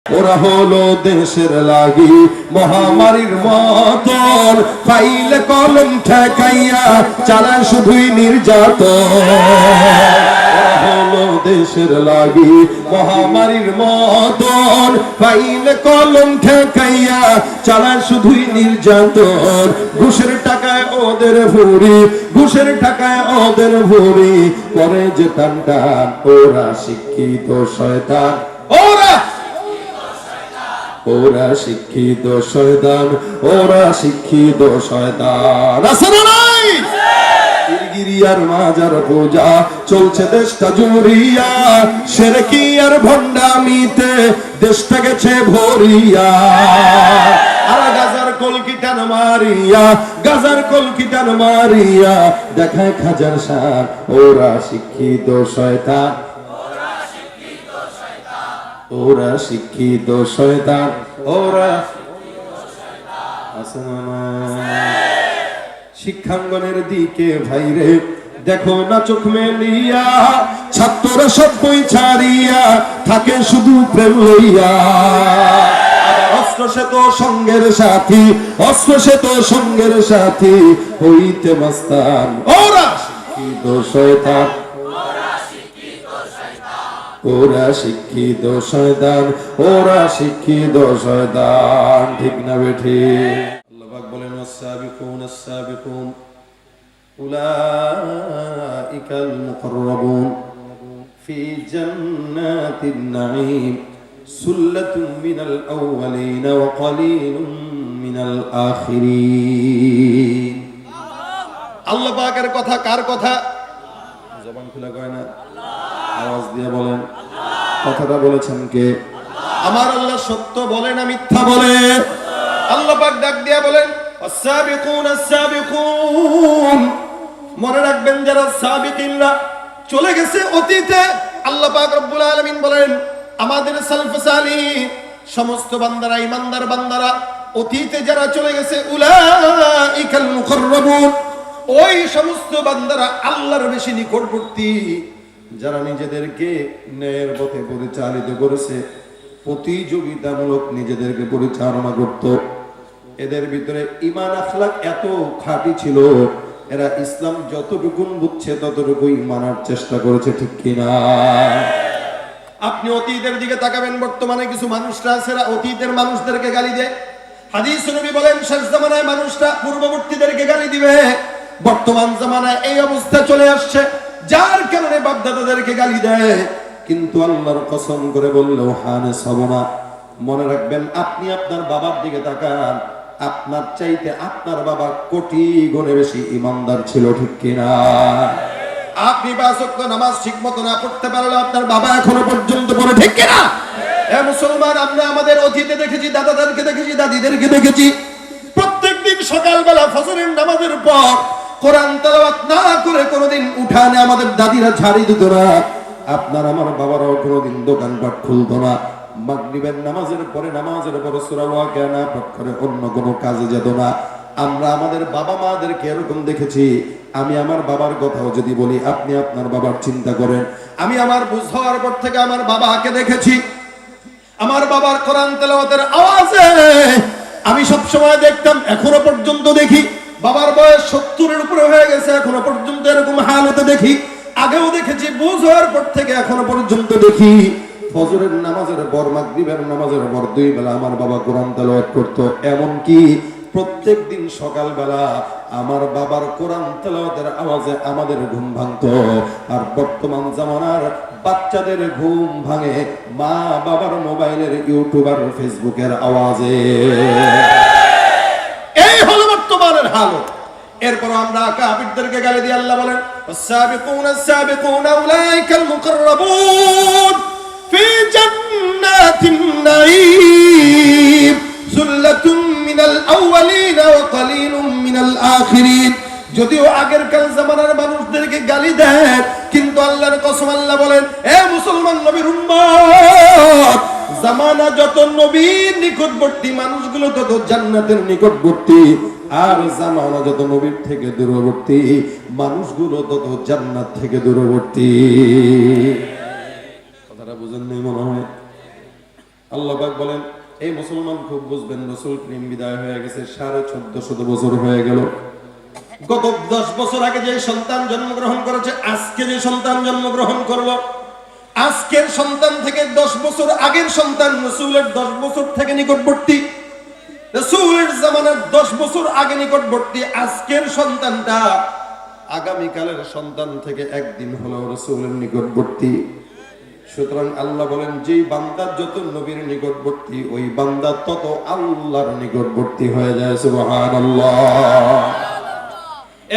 ওরা হলো দেশের লাগি মহামারীর মতন, ফাইলে কলম ঠেকাইয়া চালায় শুধুই নির্যাতন। হলো দেশের লাগি মহামারীর মতন, ফাইলে কলম ঠেকাইয়া চালায় শুধুই নির্যাতন। ঘুষের টাকায় ওদের ভুরি, ঘুষের টাকায় ওদের ভুরি, করে যে টান টান। ওরা শিক্ষিত শয়তান, ওরা শিক্ষিত শয়তান, ওরা শিক্ষিত শয়তান। আছে না নাই? গিরিয়ার মাজার পূজা চলছে দেশটা জুড়িয়া, শিরকি আর ভণ্ডামিতে দেশটা গেছে ভরিয়া। আর গাজার কলকিটান মারিয়া, গাজার কলকিটান মারিয়া দেখায় খাজার শান। ওরা শিক্ষিত শয়তান, ওরা শিক্ষিত শয়তান, ওরা শিক্ষাঙ্গনের দিকে ভাইরে দেখো না চোখ মেলিয়া, ছাত্ররা সব বই ছাড়িয়া থাকে শুধু প্রেম লইয়া। অস্ত্র সে তো সঙ্গের সাথী, অস্ত্র সে তো সঙ্গের সাথী, হইতে মাস্তান। ওরা শিক্ষিত শয়তান, ওরা শিক্ষিত শয়তান, ওরা শিক্ষিত শয়তান। ঠিক না বেঠি? আল্লাহ পাক বলেন ওয়াস-সাবিকুন আস-সাবিকুন উলাইকাল মুকাররাবুন ফি জান্নাতিন নাঈম সুল্লাতুম মিনাল আউওয়ালিন ওয়া কলিলুম মিনাল আখিরিন। আল্লাহ পাকের কথা কার কথা? জবান খুলে কয় না, আওয়াজ দিয়ে বলেন। কথাটা বলেছেন কে? আমার আল্লাহ সত্য বলে না মিথ্যা বলে? আল্লাহ পাক ডাক দিয়া বলেন আস-সাবিকুন আস-সাবিকুন। মনে রাখবেন যারা সাবিকিনরা চলে গেছে অতীতে, আল্লাহ পাক রব্বুল আলামিন বলেন আমাদের সালফ সালিহ সমস্ত বান্দারা, ইমানদার বান্দারা অতীতে যারা চলে গেছে, উলাইকাল মুকাররাবুন, ওই সমস্ত বান্দারা আল্লাহর বেশি নিকটবর্তী, যারা নিজেদেরকে ন্যায়ের পথে পরিচালিত করেছে, প্রতিযোগিতামূলক নিজেদেরকে পরিচালনা করত। এদের ভিতরে ঈমান আখলাক এত খাঁটি ছিল, এরা ইসলাম যতটুকুন বুঝছে ততটুকুই মানার চেষ্টা করেছে। ঠিক কিনা? আপনি অতীতের দিকে তাকাবেন, বর্তমানে কিছু মানুষরা আছে অতীতের মানুষদেরকে গালি দেয়। হাদিস নবী বলেন শেষ জামানায় মানুষরা পূর্ববর্তীদেরকে গালি দিবে। বর্তমান জামানায় এই অবস্থা চলে আসছে, যার কারণে বাপদাদাদেরকে গালি দেয়। কিন্তু আল্লাহর কসম করে বললেও হানে সবনা। মনে রাখবেন, আপনি আপনার বাবার দিকে তাকান, আপনার চাইতে আপনার বাবা কোটি গুণে বেশি ইমানদার ছিল। ঠিক কিনা? আপনি 5 ওয়াক্ত নামাজ ঠিক মতো না পড়তে পারলে আপনার বাবা এখনো পর্যন্ত পড়ে। ঠিক কিনা? এ মুসলমান, আমরা আমাদের অতীতে দেখেছি, দাদাদেরকে দেখেছি, দাদিদেরকে দেখেছি, প্রত্যেকদিন সকালবেলা ফজরের নামাজের পর কোরআন তেলাওয়াত না করে কোনোদিন উঠানে আমাদের দাদিরা ঝাড়ি দিত না। আপনার আমার বাবারাও কোনোদিন দোকানপাট খুলতো না। মাগরিবের নামাজের পরে সূরা ওয়াকিয়া না পাঠ করে অন্য কোনো কাজে যেত না। আমরা আমাদের বাবা মাদেরকে এরকম দেখেছি। আমি আমার বাবার কথাও যদি বলি, আপনি আপনার বাবার চিন্তা করেন। আমি আমার বুঝ হওয়ার পর থেকে আমার বাবাকে দেখেছি, আমার বাবার কোরআন তেলাওয়াতের আওয়াজে আমি সব সময় দেখতাম, এখনো পর্যন্ত দেখি। বাবার বয়স 70-এর উপরে হয়ে গেছে, এখনো পর্যন্ত এরকম হালতে দেখি। আগেও দেখেছি, বুঝ হওয়ার পর থেকে এখনো পর্যন্ত দেখি। ফজরের নামাজের পর, মাগরিবের নামাজের পর 2 বেলা আমার বাবা কোরআন তেলাওয়াত করতো। এমনকি প্রত্যেক দিন সকালবেলা আমার বাবার কোরআন তেলাওয়াতের আওয়াজে আমাদের ঘুম ভাঙতো। আর বর্তমান জামানার বাচ্চাদের ঘুম ভাঙে মা বাবার মোবাইলের, ইউটিউব আর ফেসবুকের আওয়াজে। এই হলো বর্তমানের হালত। এরপর আমরা কাফিরদেরকে গালি দিয়ে আল্লাহ বলেন ওয়াস-সাবিকুন আস-সাবিকুন উলাইকাল মুকাররাবুন ফি জান্নাতিন নাঈম সুল্লাতুম মিনাল আউওয়ালিন ওয়া কলিলুম মিনাল আখিরিন। যদিও আগের কাল জামানার মানুষদেরকে গালি দেয়, কিন্তু আল্লাহর কসম আল্লাহ বলেন, এ মুসলমান নবীর উম্মত, জামানা যত নবীর নিকটবর্তী, মানুষগুলো তত জান্নাতের নিকটবর্তী। আর জামানা যত নবীর থেকে দূরবর্তী, মানুষগুলো তত জান্নাত থেকে দূরবর্তী। কথাটা বুঝেন নাই মনে হয়? আল্লাহ পাক বলেন, এই মুসলমান খুব বুঝবেন, রাসূল করিম বিদায় হয়ে গেছে 1450 বছর হয়ে গেল। গত 10 বছর আগে যে সন্তান জন্মগ্রহণ করেছে, আজকে যে সন্তান জন্মগ্রহণ করলো, আজকের সন্তান থেকে 10 বছর আগের সন্তান রাসূলের 10 বছর থেকে নিকটবর্তী, রাসূলের জামানার 10 বছর আগে নিকটবর্তী। আজকের সন্তানটা আগামীকালের সন্তান থেকে একদিন হলেও রাসূলের নিকটবর্তী। সুতরাং আল্লাহ বলেন, যেই বান্দা যত নবীর নিকটবর্তী, ওই বান্দা তত আল্লাহর নিকটবর্তী হয়ে যায়। সুবহানাল্লাহ।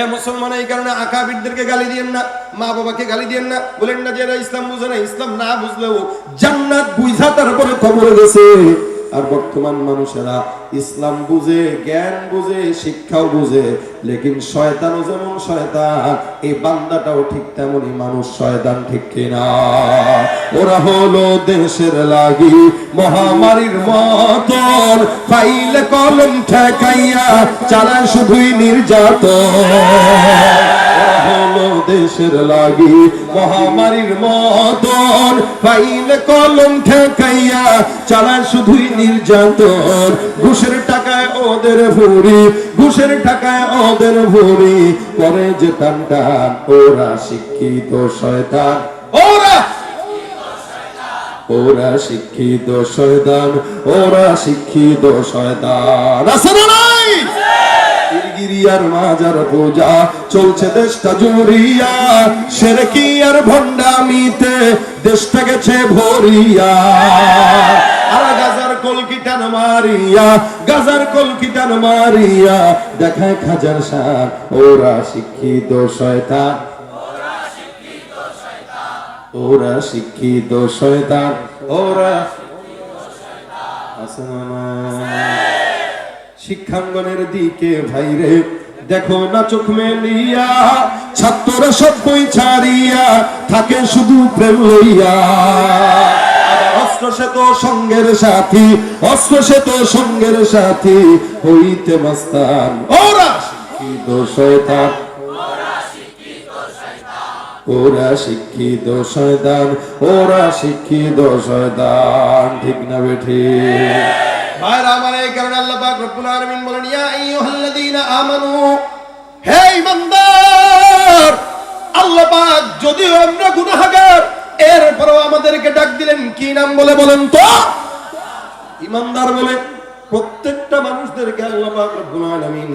এ মুসলমান, এই কারণে আকাবিরদেরকে গালি দিয়েন না, মা বাবাকে গালি দিয়েন না, বলেন না যে এরা ইসলাম বুঝে না। ইসলাম না বুঝলেও জান্নাত বুঝা তারপরে কবরে গেছে। আর বর্তমান মানুষেরা ইসলাম বুঝে, জ্ঞান বুঝে, শিক্ষাও বুঝে, লেকিন শয়তানও যেমন শয়তান, এই বান্দাটাও ঠিক তেমনই মানুষ, শয়তান, ঠিক কিনা? ওরা হলো দেশের লাগি মহামারীর মতন, ফাইলে কলম ঠেকাইয়া চালায় শুধুই নির্যাতন। হলো দেশের লাগি মহামারীর মতন, ফাইলে কলম ঠেকাইয়া চালায় শুধুই নির্যাতন। ঘুষের টাকায় ওদের ভুরি, ঘুষের টাকায় ওদের ভুরি, করে যে টান টান। ওরা শিক্ষিত শয়তান, ওরা শিক্ষিত শয়তান, ওরা শিক্ষিত শয়তান। আছে না নাই? গিরিয়ার মাজার পূজা চলছে দেশটা জুড়িয়া, শিরকি আর ভণ্ডামিতে দেশটা গেছে ভরিয়া। আর গাজার কলকিটান মারিয়া, গাজার কলকিটান মারিয়া দেখায় খাজার শান। ওরা শিক্ষিত শয়তান, ওরা শিক্ষিত শয়তান, ওরা শিক্ষাঙ্গনের দিকে ভাইরে দেখো না চোখ মেলিয়া, ছাত্ররা সব বই ছাড়িয়া থাকে শুধু প্রেম লইয়া। অস্ত্র সে তো সঙ্গের সাথী, অস্ত্র সে তো সঙ্গের সাথী, হইতে মাস্তান। ওরা শিক্ষিত শয়তান, ওরা শিক্ষিত শয়তান, ওরা শিক্ষিত শয়তান। ঠিক না বেঠিক? ভাইরা আমার, এই কারণে আল্লাহ পাক রব্বুল আলামিন বলেন, ইয়া আইয়ুহাল্লাযীনা আমানু, হে ঈমানদার। আল্লাহ পাক যদিও আমরা গুনাহগার, এরপরও আমাদেরকে ডাক দিলেন কি নাম বলে বলেন তো? ঈমানদার বলে। প্রত্যেকটা মানুষদেরকে আল্লাহ পাক রব্বুল আলামিন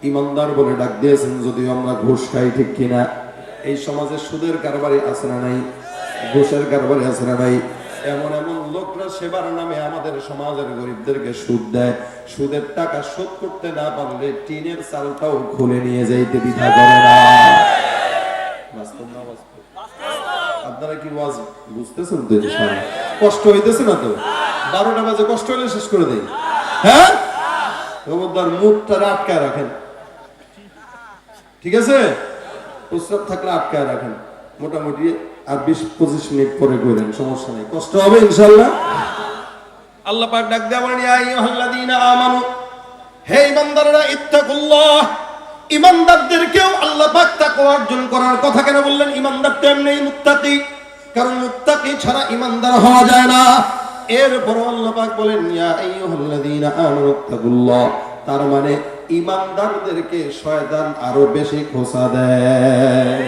ঈমানদার বলে ডাক দিয়েছেন, যদিও আমরা ঘুষ খাই, ঠিক কিনা? এই সমাজে সুদের কারবারি আছে না নাই? ঘুষের কারবারি আছে না নাই? এমন এমন লোকরা সেবার নামে আমাদের সমাজের গরিবদেরকে সুদ দেয়। সুদের টাকা শোধ করতে না পারলে টিনের চালটাও খুলে নিয়ে যাইতে দ্বিধা করে না। আপনারা কি ওয়াজ বুঝতেছেন তো? কষ্ট হইতেছে না তো? 12টা বাজে কষ্ট হলে শেষ করে দেই। হ্যাঁ, খবরদার মুখটা আটকায় রাখেন, ঠিক আছে? প্রস্রাব থাকলে আটকায় রাখেন, মোটামুটি আর 20-25 মিনিট পরে করেন, সমস্যা নেই, কষ্ট হবে ইনশাআল্লাহ। আল্লাহ পাক ডাক দেয়া বলেন, ইয়া আইয়ুহাল্লাযীনা আমানু, হে ঈমানদাররা, ইত্তাকুল্লাহ। ঈমানদারদেরকেও আল্লাহ পাক তাকওয়া অর্জন করার কথা কেন বললেন? ঈমানদার তো এমনিই মুত্তাকি, কারণ মুত্তাকি ছাড়া ঈমানদার হওয়া যায় না। এরপর আল্লাহ পাক বলেন, ইয়া আইয়ুহাল্লাযীনা আমানু ইত্তাকুল্লাহ। তার মানে ঈমানদারদেরকে শয়তান আরো বেশি খোঁচা দেয়।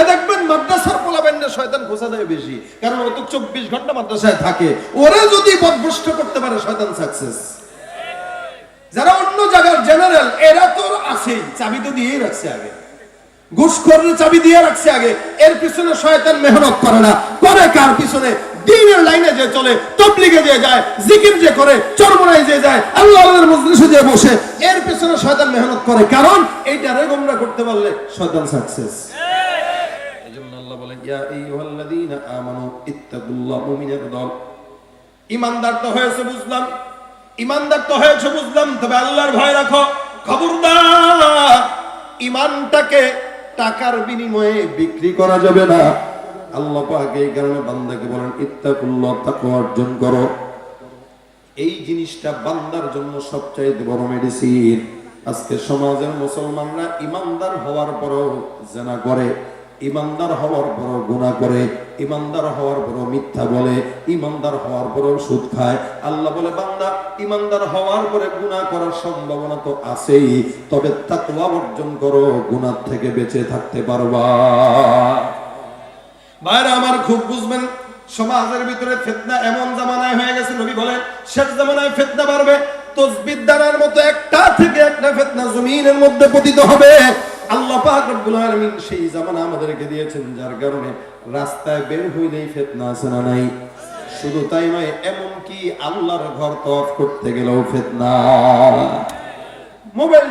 দেখবেন মাদ্রাসার পোলাবেনরা শয়তান খোঁচা দেয় বেশি, কারণ ও তো 24 ঘন্টা মাদ্রাসায় থাকে। ওরা যদি পথভ্রষ্ট করতে পারে, শয়তান সাকসেস। যারা অন্য জায়গার জেনারেল, এরা তো আছেই, চাবি তো দিয়েই রাখছে আগে, ঘুষখোরের চাবি দিয়ে রাখছে আগে। এর পিছনে শয়তান মেহনত করে না, করে কার পিছনে? দ্বীনের লাইনে যে চলে, তাবলীগে যে যায়, জিকির যে করে, চরমনায় যে যায়, আল্লাহর মজলিসে যে বসে, এর পিছনে শয়তান মেহনত করে। কারণ এইটারে গোমরা করতে পারলে শয়তান সাকসেস। এজন্য আল্লাহ বলেন, ইয়া আইয়ুহাল্লাযীনা আমানু ইত্তাকুল্লাহ। মুমিনের দল, ঈমানদার তো হয়েছে বুঝলাম, ঈমানদার তো হয়েছে বুঝলাম, তবে আল্লাহর ভয় রাখো। খবরদার, ঈমানটাকে টাকার বিনিময়ে বিক্রি করা যাবে না। আল্লাহ পাক এই কারণে বান্দাকে বলেন, ইত্তাকুল্লাহ, তাকওয়া অর্জন করো। এই জিনিসটা বান্দার জন্য সবচাইতে বড় মেডিসিন। আজকে সমাজের মুসলমানরা ঈমানদার হওয়ার পরও জিনা করে, ইমানদার হওয়ার পরও গুনাহ করে, ইমানদার হওয়ার পরও মিথ্যা বলে, ইমানদার হওয়ার পরও সুদ খায়। আল্লাহ বলে বান্দা ইমানদার হওয়ার পরে গুনাহ করার সম্ভাবনা তো আছেই, তবে তাকওয়া অর্জন করো, গুনাহ থেকে বেঁচে থাকতে পারবা। ভাইরা আমার খুব বুঝবেন, সমাজের ভিতরে ফিতনা এমন জামানায় হয়ে গেছে, নবী বলেন শেষ জামানায় ফিতনা বাড়বে, তসবিহ দানার মতো একটা থেকে একটা ফিতনা জমিনের মধ্যে পতিত হবে। আল্লাহ পাক রব্বুল আলামিন সেই জামানা আমাদেরকে দিয়েছেন, যার কারণে রাস্তায় বের হইলেই ফিতনা আছে না নাই? শুধু তাই নয়, এমন কি আল্লাহর ঘর তওয়াফ করতে গেলেও ফিতনা। মোবাইল